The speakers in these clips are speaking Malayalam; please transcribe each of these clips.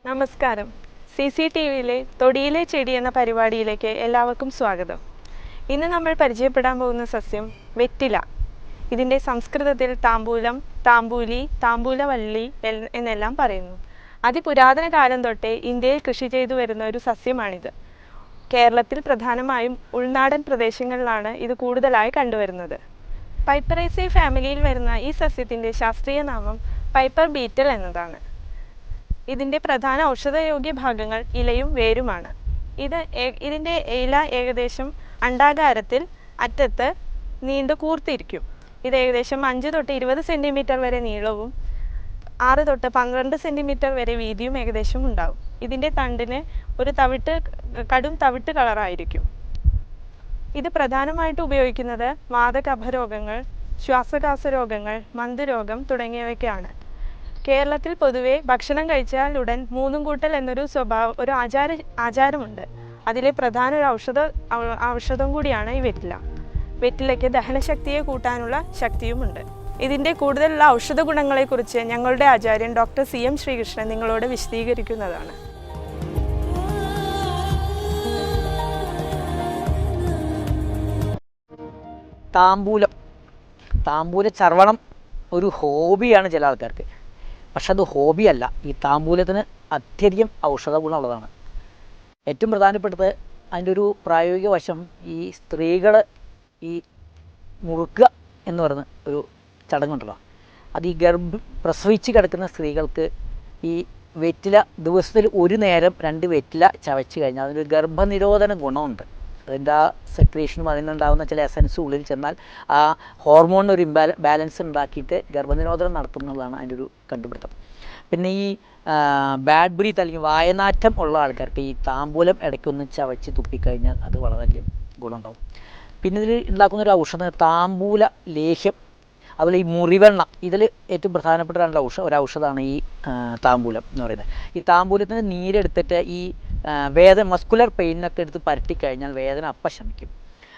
നമസ്കാരം. CCTVയിലെ തൊടിയിലെ ചെടി എന്ന പരിപാടിയിലേക്ക് എല്ലാവർക്കും സ്വാഗതം. ഇന്ന് നമ്മൾ പരിചയപ്പെടാൻ പോകുന്ന സസ്യം വെറ്റില. ഇതിൻ്റെ സംസ്കൃതത്തിൽ താമ്പൂലം, താമ്പൂലി, താമ്പൂലവള്ളി എന്നെല്ലാം പറയുന്നു. അതിപുരാതന കാലം തൊട്ടേ ഇന്ത്യയിൽ കൃഷി ചെയ്തു വരുന്ന ഒരു സസ്യമാണിത്. കേരളത്തിൽ പ്രധാനമായും ഉൾനാടൻ പ്രദേശങ്ങളിലാണ് ഇത് കൂടുതലായി കണ്ടുവരുന്നത്. പൈപ്പറേസി ഫാമിലിയിൽ വരുന്ന ഈ സസ്യത്തിൻ്റെ ശാസ്ത്രീയ നാമം പൈപ്പർ ബീറ്റൽ എന്നതാണ്. ഇതിൻ്റെ പ്രധാന ഔഷധയോഗ്യ ഭാഗങ്ങൾ ഇലയും വേരുമാണ്. ഇതിൻ്റെ ഇല ഏകദേശം അണ്ഡാകാരത്തിൽ അറ്റത്ത് നീണ്ടു കൂർത്തിരിക്കും. ഇത് ഏകദേശം 5 തൊട്ട് 20 സെൻറ്റിമീറ്റർ വരെ നീളവും 6 തൊട്ട് 12 സെൻറ്റിമീറ്റർ വരെ വീതിയും ഏകദേശം ഉണ്ടാവും. ഇതിൻ്റെ തണ്ടിന് ഒരു കടും തവിട്ട് കളറായിരിക്കും. ഇത് പ്രധാനമായിട്ട് ഉപയോഗിക്കുന്നത് വാതകഫരോഗങ്ങൾ, ശ്വാസകാസ രോഗങ്ങൾ, മന്ദരോഗം തുടങ്ങിയവയ്ക്കാണ്. കേരളത്തിൽ പൊതുവെ ഭക്ഷണം കഴിച്ചാൽ ഉടൻ മൂന്നും കൂട്ടൽ എന്നൊരു ആചാരമുണ്ട്. അതിലെ പ്രധാന ഒരു ഔഷധം കൂടിയാണ് ഈ വെറ്റില. വെറ്റിലയ്ക്ക് ദഹനശക്തിയെ കൂട്ടാനുള്ള ശക്തിയുമുണ്ട്. ഇതിൻ്റെ കൂടുതലുള്ള ഔഷധ ഗുണങ്ങളെക്കുറിച്ച് ഞങ്ങളുടെ ആചാര്യൻ ഡോക്ടർ CM ശ്രീകൃഷ്ണൻ നിങ്ങളോട് വിശദീകരിക്കുന്നതാണ്. താമ്പൂല ചർവണം ഒരു ഹോബിയാണ് ചില ആൾക്കാർക്ക്. പക്ഷെ അത് ഹോബിയല്ല. ഈ താമ്പൂലത്തിന് അത്യധികം ഔഷധ ഗുണമുള്ളതാണ്. ഏറ്റവും പ്രധാനപ്പെട്ടത് അതിൻ്റെ ഒരു പ്രായോഗിക വശം, ഈ സ്ത്രീകൾ ഈ മുറുക്കുക എന്ന് പറയുന്ന ഒരു ചടങ്ങുണ്ടല്ലോ, അത് ഈ പ്രസവിച്ച് കിടക്കുന്ന സ്ത്രീകൾക്ക് ഈ വെറ്റില ദിവസത്തിൽ ഒരു നേരം 2 വെറ്റില ചവച്ച് കഴിഞ്ഞാൽ അതിനൊരു ഗർഭനിരോധന ഗുണമുണ്ട്. അതിൻ്റെ ആ സെക്രീഷനും അതിനുണ്ടാകുന്ന ചില എസൻസ് ഉള്ളിൽ ചെന്നാൽ ആ ഹോർമോണിനൊരു ബാലൻസ് ഉണ്ടാക്കിയിട്ട് ഗർഭനിരോധനം നടത്തുന്നതാണ് അതിൻ്റെ ഒരു കണ്ടുപിടുത്തം. പിന്നെ ഈ ബാഡ് ബ്രീത്ത് അല്ലെങ്കിൽ വായനാറ്റം ഉള്ള ആൾക്കാർക്ക് ഈ താമ്പൂലം ഇടയ്ക്കൊന്ന് ചവച്ച് തുപ്പിക്കഴിഞ്ഞാൽ അത് വളരെ ഗുണമുണ്ടാവും. പിന്നെ ഇതിൽ ഉണ്ടാക്കുന്നൊരു ഔഷധം താമ്പൂല ലേഹ്യം, അതുപോലെ ഈ മുറിവെണ്ണ. ഇതിൽ ഏറ്റവും പ്രധാനപ്പെട്ട ഒരു ഔഷധമാണ് ഈ താമ്പൂലം എന്ന് പറയുന്നത്. ഈ താമ്പൂലത്തിൻ്റെ നീരെടുത്തിട്ട് ഈ മസ്കുലർ പെയിനൊക്കെ എടുത്ത് പരട്ടിക്കഴിഞ്ഞാൽ വേദന അപ്പം ശമിക്കും.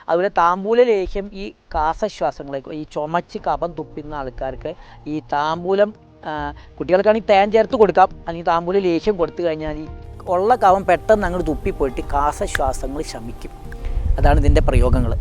അതുപോലെ താമ്പൂല ലേഹ്യം ഈ കാസശ്വാസങ്ങളെ, ഈ ചുമച്ച് കഫം തുപ്പിക്കുന്ന ആൾക്കാർക്ക് ഈ താമ്പൂലം, കുട്ടികൾക്കാണെങ്കിൽ തേൻ ചേർത്ത് കൊടുക്കാം, അല്ലെങ്കിൽ താമ്പൂല ലേഹ്യം കൊടുത്തു കഴിഞ്ഞാൽ ഈ ഉള്ള കഫം പെട്ടെന്ന് അങ്ങോട്ട് തുപ്പിപ്പോയിട്ട് കാസശ്വാസങ്ങൾ ശമിക്കും. അതാണ് ഇതിൻ്റെ പ്രയോഗങ്ങൾ.